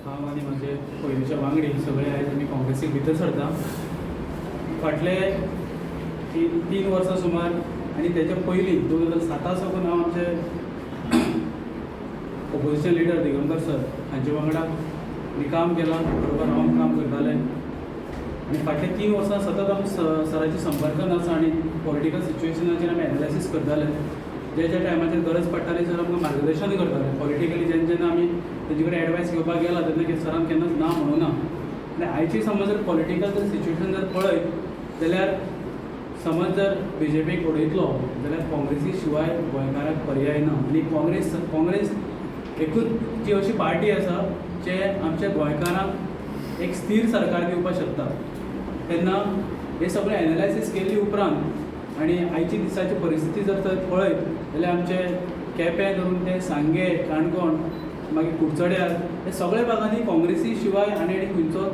हांव आनी म्हाजे पयलींचे वांगडी सगळे आयज आमी काँग्रेसीक भितर सरता. फाटले 3 वर्सां सुमार आनी तेच्या पयलीं 2007 साकून हांव आमचे ऑपोजिशन लिडर दिगंबर सर हांचे वांगडा काम केलां, बरोबर हांव काम करतालें. आनी फाटले 3 वर्सां सतत आमी सराच्या संपर्कांत आसा आनी पॉलिटिकल सिच्युएशनाचेर आमी एनालायसीस करताले. ज्या टायमाचेर गरज पडटाली सर आमकां मार्गदर्शन करताले. पॉलिटिकली जेन्ना आमी तेजे कडेन एडवायस घेवपाक गेला तेन्ना सरान केन्नाच ना म्हणूं ना. आनी आयची समज जर पॉलिटिकल जर सिच्युएशन जर पळयत जाल्यार समज जर BJPक उडयतलो जाल्यार काँग्रेसी शिवाय गोंयकाराक पर्याय ना. आनी काँग्रेस एकूच जी अशी पार्टी आसा जे आमच्या गोंयकारांक एक स्थिर सरकार दिवपाक शकता. तेन्ना हे सगळें एनालायसीस केल्ली उपरांत आनी आयची दिसाची परिस्थिती जर तर पळयत जाल्यार आमचे केपें धरून ते सांगे, काणकोण, मागीर कुडचड्यार हे सगळे भागांनी काँग्रेसी शिवाय आनी खंयचो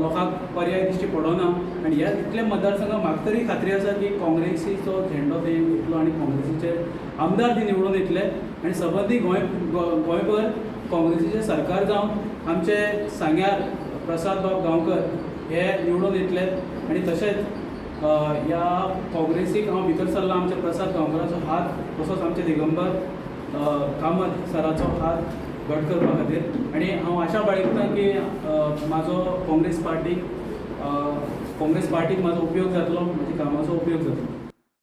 लोकांक पर्याय दिश्टी पडना. आनी ह्या इतल्या मतदारसंघात म्हाका तरी खात्री आसा की काँग्रेसीचो झेंडो ते येतलो आनी काँग्रेसीचे आमदार ते निवडून येतले आनी सबंदी गोंयभर काँग्रेसीचें सरकार जावन आमचे सांग्यार प्रसाद बाब गांवकर हे निवडून येतले. आनी तशेंच ह्या काँग्रेसीक हांव भितर सरला आमच्या प्रसाद गांवकराचो हात तसोच आमचे दिगंबर कामत सराचो हात घट करपा खातीर. आनी हांव आशा बाळगतां की म्हाजो काँग्रेस पार्टीक म्हाजो उपयोग जातलो, म्हज्या कामाचो उपयोग जातलो.